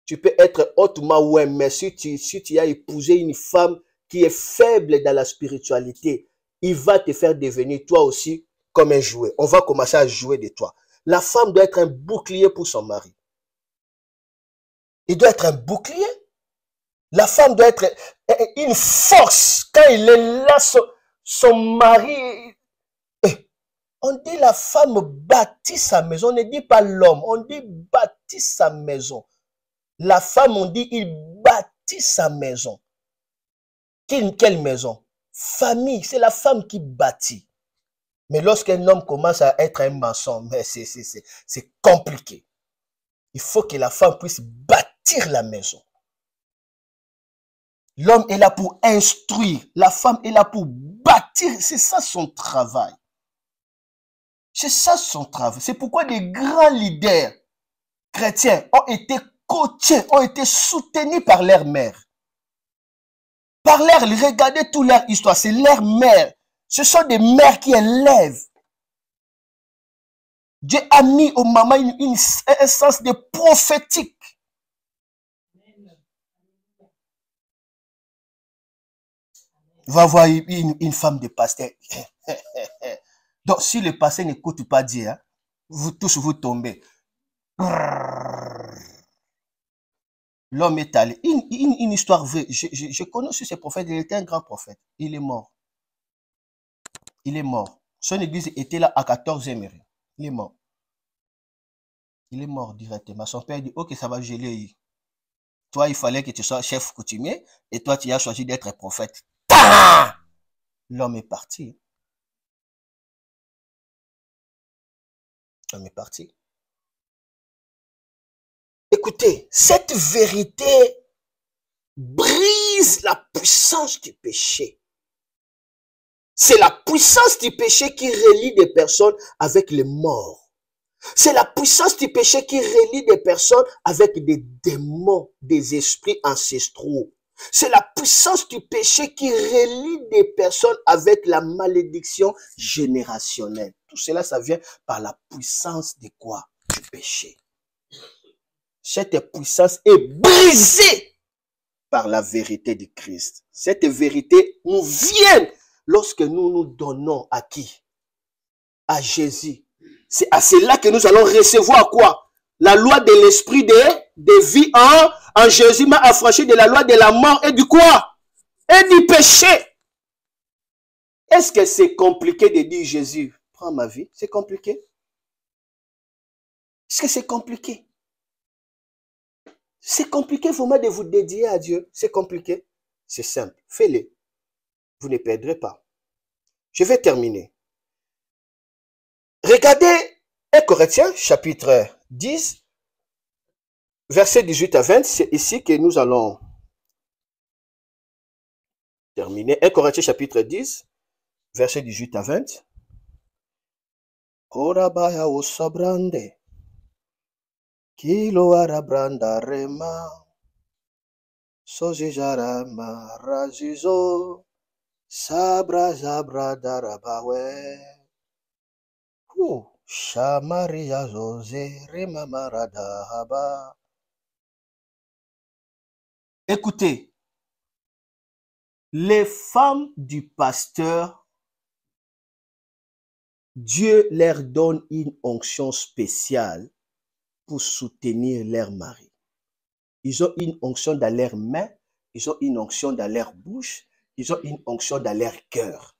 Tu peux être hautement ouais, mais si tu as épousé une femme qui est faible dans la spiritualité, il va te faire devenir toi aussi comme un jouet. On va commencer à jouer de toi. La femme doit être un bouclier pour son mari. Il doit être un bouclier. La femme doit être une force. Quand il est là, son mari... On dit la femme bâtit sa maison. On ne dit pas l'homme. On dit bâtit sa maison. La femme, on dit il bâtit sa maison. Quelle maison? Famille. C'est la femme qui bâtit. Mais lorsqu'un homme commence à être un maçon, c'est compliqué. Il faut que la femme puisse bâtir la maison. L'homme est là pour instruire. La femme est là pour bâtir. C'est ça son travail. C'est ça son travail. C'est pourquoi des grands leaders chrétiens ont été coachés, ont été soutenus par leur mère. Par leur, regardez toute leur histoire, c'est leur mère. Ce sont des mères qui élèvent. Dieu a mis aux mamans un sens de prophétique. Va voir une femme de pasteur. Donc, si le pasteur n'écoute pas Dieu, hein, vous tous vous tombez. L'homme est allé. Une histoire vraie. Je connais aussi ce prophète. Il était un grand prophète. Il est mort. Il est mort. Son église était là à 14e. Il est mort. Il est mort directement. Son père dit, ok, ça va geler. Toi, il fallait que tu sois chef coutumier et toi, tu as choisi d'être prophète. L'homme est parti. L'homme est parti. Écoutez, cette vérité brise la puissance du péché. C'est la puissance du péché qui relie des personnes avec les morts. C'est la puissance du péché qui relie des personnes avec des démons, des esprits ancestraux. C'est la puissance du péché qui relie des personnes avec la malédiction générationnelle. Tout cela, ça vient par la puissance de quoi? Du péché. Cette puissance est brisée par la vérité de Christ. Cette vérité nous vient lorsque nous nous donnons à qui? À Jésus. C'est à cela que nous allons recevoir quoi? La loi de l'esprit de vie en Jésus m'a affranchi de la loi de la mort et du quoi? Et du péché. Est-ce que c'est compliqué de dire Jésus, prends ma vie? C'est compliqué? Est-ce que c'est compliqué? C'est compliqué vraiment de vous dédier à Dieu. C'est compliqué? C'est simple. Fais-le. Vous ne perdrez pas. Je vais terminer. Regardez 1 Corinthiens, chapitre 10, versets 18 à 20. C'est ici que nous allons terminer. 1 Corinthiens, chapitre 10, versets 18 à 20. Korabaya osabrande. Kilo arabranda rema. Sojijara marazizo. Sabra zabra darabawe. Shamaria José Remamarada Haba. Écoutez, les femmes du pasteur, Dieu leur donne une onction spéciale pour soutenir leur mari. Ils ont une onction dans leurs mains, ils ont une onction dans leur bouche, ils ont une onction dans leur cœur.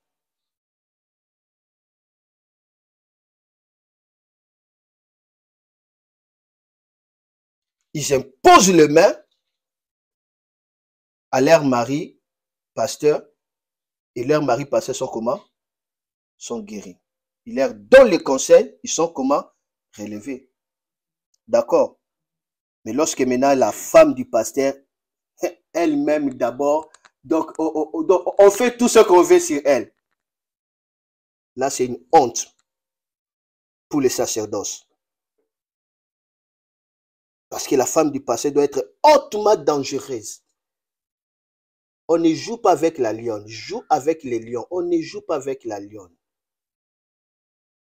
Ils imposent les mains à leur mari, pasteur, et leurs maris, pasteur, sont comment? Sont guéris. Ils leur donnent les conseils, ils sont comment? Relevés. D'accord. Mais lorsque maintenant la femme du pasteur, elle-même d'abord, donc on fait tout ce qu'on veut sur elle. Là, c'est une honte pour les sacerdoces. Parce que la femme du pasteur doit être hautement dangereuse. On ne joue pas avec la lionne, joue avec les lions. On ne joue pas avec la lionne.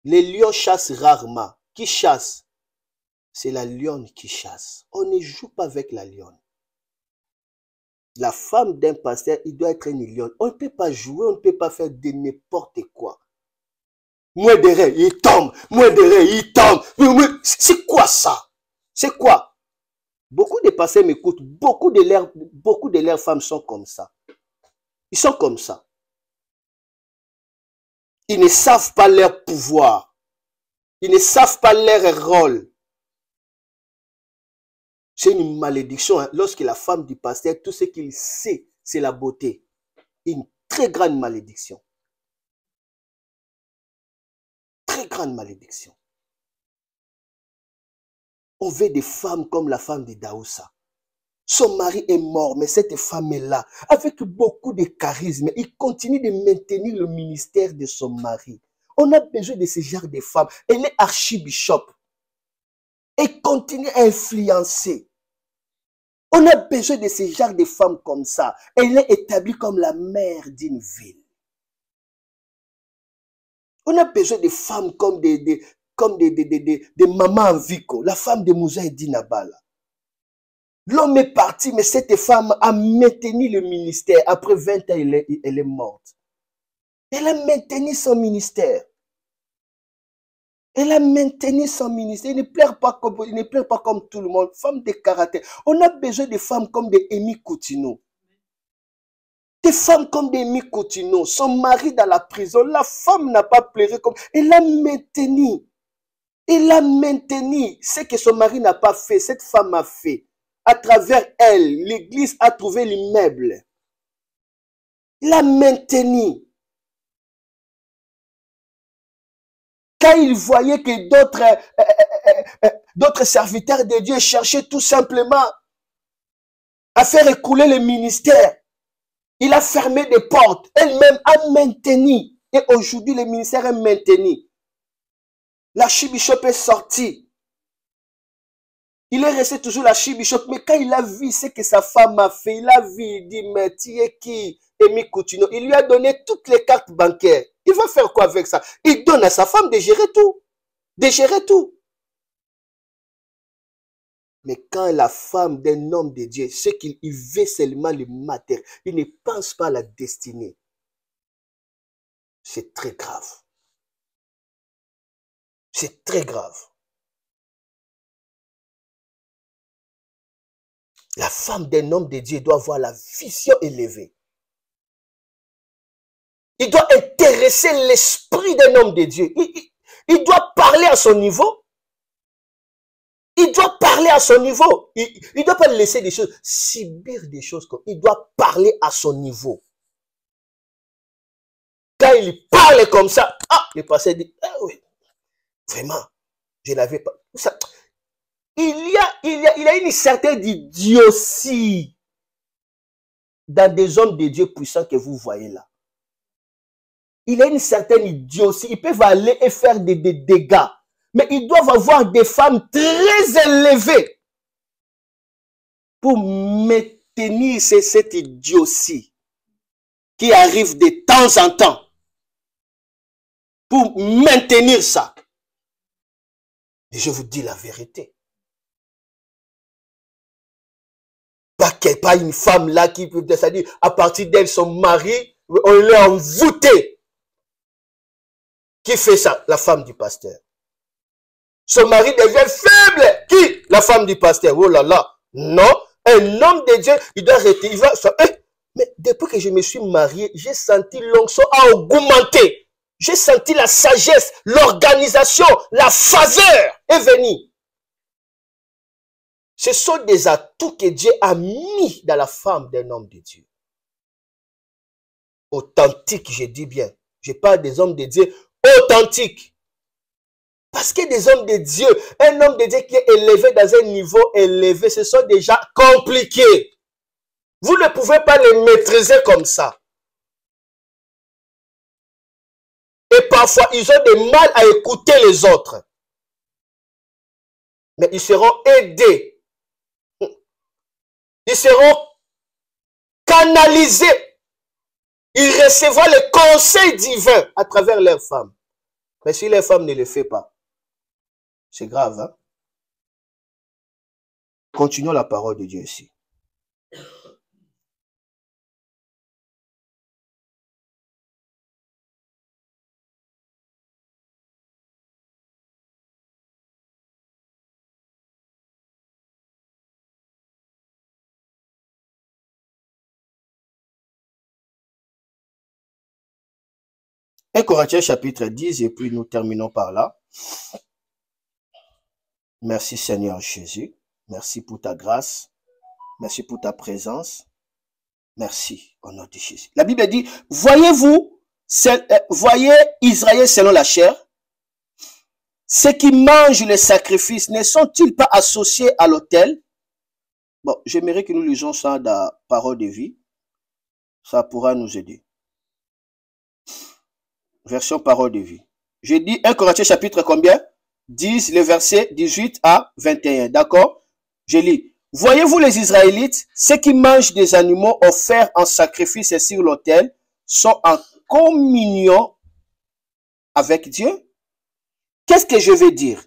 Les lions chassent rarement. Qui chasse? C'est la lionne qui chasse. On ne joue pas avec la lionne. La femme d'un pasteur, il doit être une lionne. On ne peut pas jouer, on ne peut pas faire de n'importe quoi. Moi derrière, il tombe. Moi derrière, il tombe. C'est quoi ça? C'est quoi? Beaucoup de pasteurs m'écoutent. Beaucoup de leurs femmes sont comme ça. Ils sont comme ça. Ils ne savent pas leur pouvoir. Ils ne savent pas leur rôle. C'est une malédiction. Hein. Lorsque la femme du pasteur, tout ce qu'il sait, c'est la beauté. Une très grande malédiction. Très grande malédiction. On veut des femmes comme la femme de Daoussa. Son mari est mort, mais cette femme est là, avec beaucoup de charisme. Il continue de maintenir le ministère de son mari. On a besoin de ce genre de femmes. Elle est archibishop. Elle continue à influencer. On a besoin de ce genre de femmes comme ça. Elle est établie comme la mère d'une ville. On a besoin de femmes comme comme des mamans en vico. La femme de Mouzaïdi Nabala. L'homme est parti, mais cette femme a maintenu le ministère. Après 20 ans, elle est morte. Elle a maintenu son ministère. Elle a maintenu son ministère. Il ne pleure pas comme tout le monde. Femme de caractère. On a besoin de femmes comme des Amy Coutinho. Des femmes comme des Amy Coutinho. Son mari dans la prison. La femme n'a pas pleuré comme... Elle a maintenu. Elle a maintenu ce que son mari n'a pas fait. Cette femme a fait. À travers elle, l'église a trouvé l'immeuble. Il a maintenu. Quand il voyait que d'autres serviteurs de Dieu cherchaient tout simplement à faire écouler le ministère, il a fermé des portes. Elle-même a maintenu. Et aujourd'hui, le ministère est maintenu. L'archibishop est sorti. Il est resté toujours l'archibishop. Mais quand il a vu ce que sa femme a fait, il a vu, il dit, mais tu es qui? Amy Coutinho. Il lui a donné toutes les cartes bancaires. Il va faire quoi avec ça? Il donne à sa femme de gérer tout. De gérer tout. Mais quand la femme d'un homme de Dieu, c'est qu'il veut seulement le matériel, il ne pense pas à la destinée. C'est très grave. C'est très grave. La femme d'un homme de Dieu doit avoir la vision élevée. Il doit intéresser l'esprit d'un homme de Dieu. Il doit parler à son niveau. Il doit parler à son niveau. Il ne doit pas laisser des choses, subir des choses comme... Il doit parler à son niveau. Quand il parle comme ça, le pasteur dit, ah oui, vraiment, je n'avais pas... Ça, il y a une certaine idiotie dans des hommes de Dieu puissants que vous voyez là. Il y a une certaine idiotie. Ils peuvent aller et faire des dégâts. Mais ils doivent avoir des femmes très élevées pour maintenir cette idiotie qui arrive de temps en temps. Pour maintenir ça. Et je vous dis la vérité. Pas une femme là qui peut, c'est-à-dire à partir d'elle, son mari, on l'a envoûté. Qui fait ça? La femme du pasteur. Son mari devient faible. Qui? La femme du pasteur. Oh là là. Non. Un homme de Dieu, il doit arrêter. Il va, mais depuis que je me suis marié, j'ai senti l'onction a augmenté. J'ai senti la sagesse, l'organisation, la faveur est venue. Ce sont des atouts que Dieu a mis dans la femme d'un homme de Dieu. Authentique, je dis bien. Je parle des hommes de Dieu authentiques. Parce que des hommes de Dieu, un homme de Dieu qui est élevé dans un niveau élevé, ce sont déjà compliqués. Vous ne pouvez pas les maîtriser comme ça. Et parfois, ils ont du mal à écouter les autres. Mais ils seront aidés. Ils seront canalisés. Ils recevront les conseils divins à travers leurs femmes. Mais si les femmes ne le font pas, c'est grave. Hein? Continuons la parole de Dieu ici. Un Corinthiens chapitre 10 et puis nous terminons par là. Merci Seigneur Jésus. Merci pour ta grâce. Merci pour ta présence. Merci au nom de Jésus. La Bible dit, voyez-vous, voyez Israël selon la chair, ceux qui mangent les sacrifices ne sont-ils pas associés à l'autel? Bon, j'aimerais que nous lisions ça dans la parole de vie. Ça pourra nous aider. Version parole de vie. Je dis 1 Corinthiens chapitre combien? 10, le verset 18 à 21. D'accord? Je lis. Voyez-vous les Israélites, ceux qui mangent des animaux offerts en sacrifice et sur l'autel sont en communion avec Dieu. Qu'est-ce que je veux dire?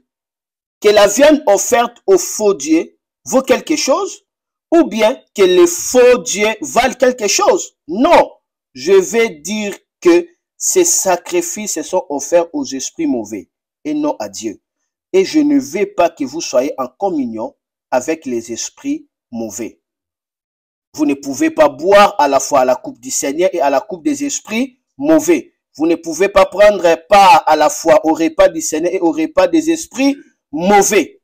Que la viande offerte au faux Dieu vaut quelque chose? Ou bien que les faux dieux valent quelque chose? Non, je vais dire que ces sacrifices sont offerts aux esprits mauvais et non à Dieu. Et je ne veux pas que vous soyez en communion avec les esprits mauvais. Vous ne pouvez pas boire à la fois à la coupe du Seigneur et à la coupe des esprits mauvais. Vous ne pouvez pas prendre part à la fois au repas du Seigneur et au repas des esprits mauvais.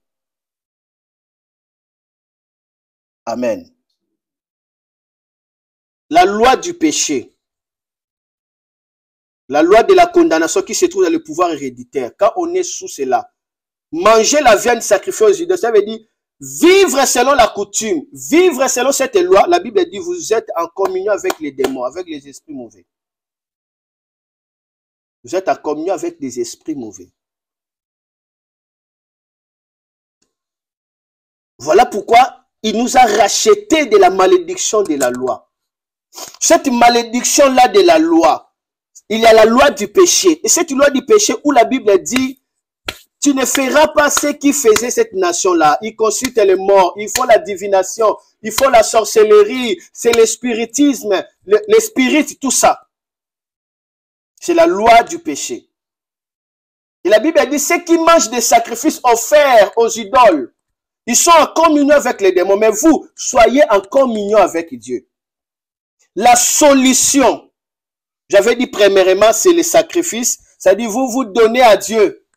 Amen. La loi du péché, la loi de la condamnation qui se trouve dans le pouvoir héréditaire, quand on est sous cela, manger la viande sacrifiée aux idoles, ça veut dire vivre selon la coutume, vivre selon cette loi. La Bible dit vous êtes en communion avec les démons, avec les esprits mauvais. Vous êtes en communion avec des esprits mauvais. Voilà pourquoi il nous a rachetés de la malédiction de la loi. Cette malédiction-là de la loi, il y a la loi du péché. Et cette loi du péché où la Bible dit, tu ne feras pas ce qui faisait cette nation-là. Ils consultent les morts, ils font la divination, ils font la sorcellerie, c'est le spiritisme, le spirit, tout ça. C'est la loi du péché. Et la Bible dit, ceux qui mangent des sacrifices offerts aux idoles, ils sont en communion avec les démons, mais vous, soyez en communion avec Dieu. La solution, j'avais dit premièrement, c'est le sacrifice, c'est-à-dire vous vous donnez à Dieu.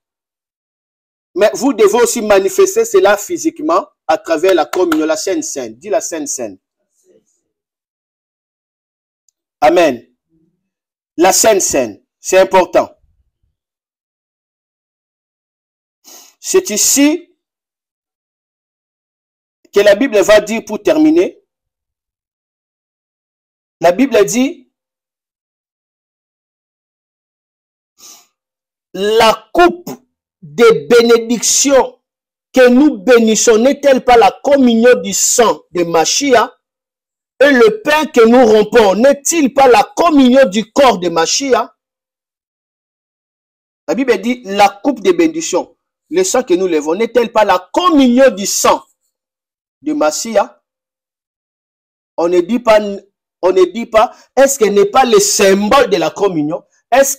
Mais vous devez aussi manifester cela physiquement à travers la communion, la Sainte Seine. Dis la Sainte Seine. Amen. La Sainte Seine, c'est important. C'est ici que la Bible va dire pour terminer. La Bible dit, la coupe des bénédictions que nous bénissons n'est-elle pas la communion du sang de Machia? Et le pain que nous rompons n'est-il pas la communion du corps de Machia? La Bible dit, la coupe des bénédictions, le sang que nous levons, n'est-elle pas la communion du sang de Machia? On ne dit pas, est-ce qu'elle n'est pas le symbole de la communion? Est-ce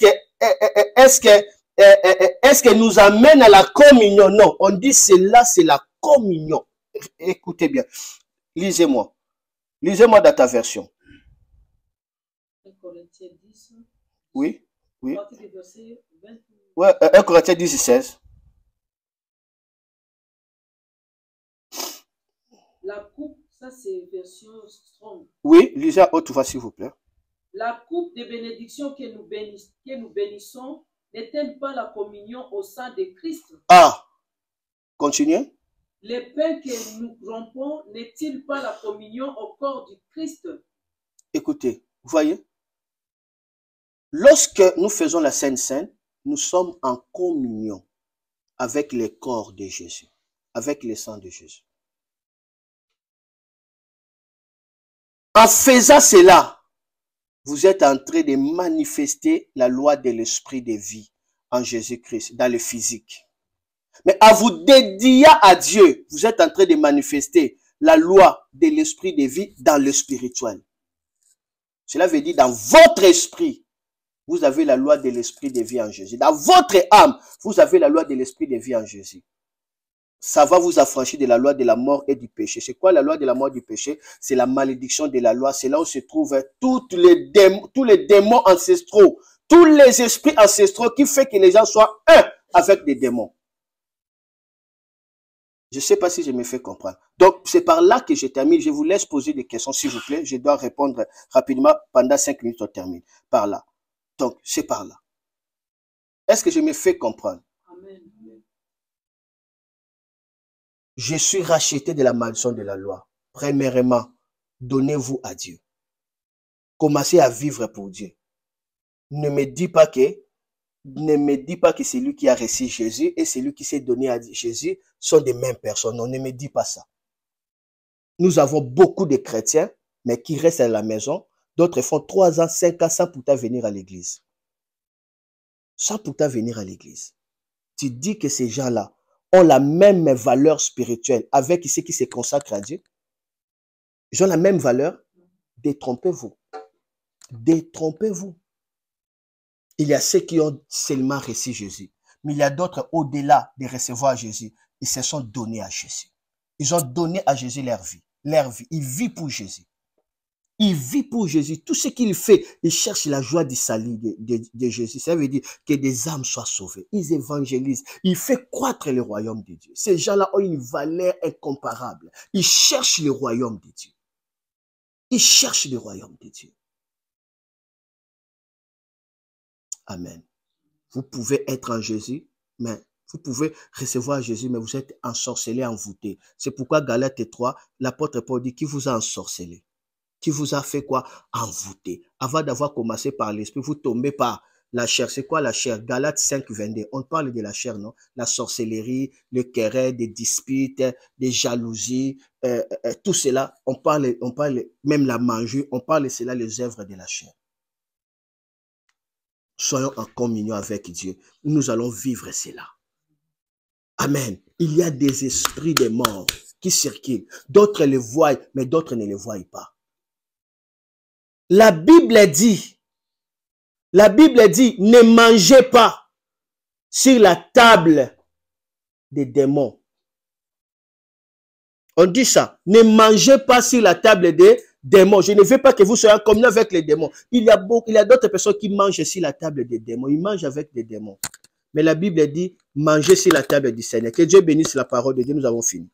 qu'elle nous amène à la communion? Non, on dit cela, c'est la communion. Écoutez bien, lisez-moi. Lisez-moi dans ta version. Oui, oui. Ouais, 1 Corinthiens 10, 16. La coupe, ça c'est version strong. Oui, lisez à haute voix s'il vous plaît. La coupe de bénédiction que nous bénissons n'est-elle pas la communion au sein de Christ? Ah, continuez. Le pain que nous rompons n'est-il pas la communion au corps du Christ? Écoutez, vous voyez, lorsque nous faisons la Sainte Seine, nous sommes en communion avec le corps de Jésus, avec le sang de Jésus. En faisant cela, vous êtes en train de manifester la loi de l'esprit de vie en Jésus-Christ, dans le physique. Mais à vous dédier à Dieu, vous êtes en train de manifester la loi de l'esprit de vie dans le spirituel. Cela veut dire dans votre esprit, vous avez la loi de l'esprit de vie en Jésus. Dans votre âme, vous avez la loi de l'esprit de vie en Jésus. Ça va vous affranchir de la loi de la mort et du péché. C'est quoi la loi de la mort et du péché? C'est la malédiction de la loi. C'est là où se trouvent tous les démons ancestraux, tous les esprits ancestraux qui font que les gens soient un avec des démons. Je ne sais pas si je me fais comprendre. Donc, c'est par là que je termine. Je vous laisse poser des questions, s'il vous plaît. Je dois répondre rapidement. Pendant 5 minutes, on termine. Par là. Donc, c'est par là. Est-ce que je me fais comprendre? Amen. Je suis racheté de la malédiction de la loi. Premièrement, donnez-vous à Dieu. Commencez à vivre pour Dieu. Ne me dis pas que celui qui a reçu Jésus et celui qui s'est donné à Jésus sont des mêmes personnes. Non, ne me dis pas ça. Nous avons beaucoup de chrétiens, mais qui restent à la maison. D'autres font 3 ans, 5 ans sans pourtant venir à l'église. Sans pourtant venir à l'église. tu dis que ces gens-là ont la même valeur spirituelle avec ceux qui se consacrent à Dieu? Ils ont la même valeur? Détrompez-vous. Détrompez-vous. Il y a ceux qui ont seulement reçu Jésus. Mais il y a d'autres, au-delà de recevoir Jésus, ils se sont donnés à Jésus. Ils ont donné à Jésus leur vie. Leur vie. Ils vivent pour Jésus. Il vit pour Jésus. Tout ce qu'il fait, il cherche la joie du salut de Jésus. Ça veut dire que des âmes soient sauvées. Ils évangélisent. Il fait croître le royaume de Dieu. Ces gens-là ont une valeur incomparable. Ils cherchent le royaume de Dieu. Ils cherchent le royaume de Dieu. Amen. Vous pouvez être en Jésus, mais vous pouvez recevoir Jésus, mais vous êtes ensorcelé, envoûté. C'est pourquoi Galates 3, l'apôtre Paul dit, qui vous a ensorcelé? Qui vous a fait quoi? Envoûté. Avant d'avoir commencé par l'esprit, vous tombez par la chair. C'est quoi la chair? Galates 5, 22. On parle de la chair, non? La sorcellerie, le querelle, des disputes, des jalousies, tout cela. On parle même la mangerie, on parle de cela, les œuvres de la chair. Soyons en communion avec Dieu. Nous allons vivre cela. Amen. Il y a des esprits de mort qui circulent. D'autres les voient, mais d'autres ne les voient pas. La Bible dit, ne mangez pas sur la table des démons. On dit ça, ne mangez pas sur la table des démons. Je ne veux pas que vous soyez en communion avec les démons. Il y a d'autres personnes qui mangent sur la table des démons. Ils mangent avec des démons. Mais la Bible dit, mangez sur la table du Seigneur. Que Dieu bénisse la parole de Dieu. Nous avons fini.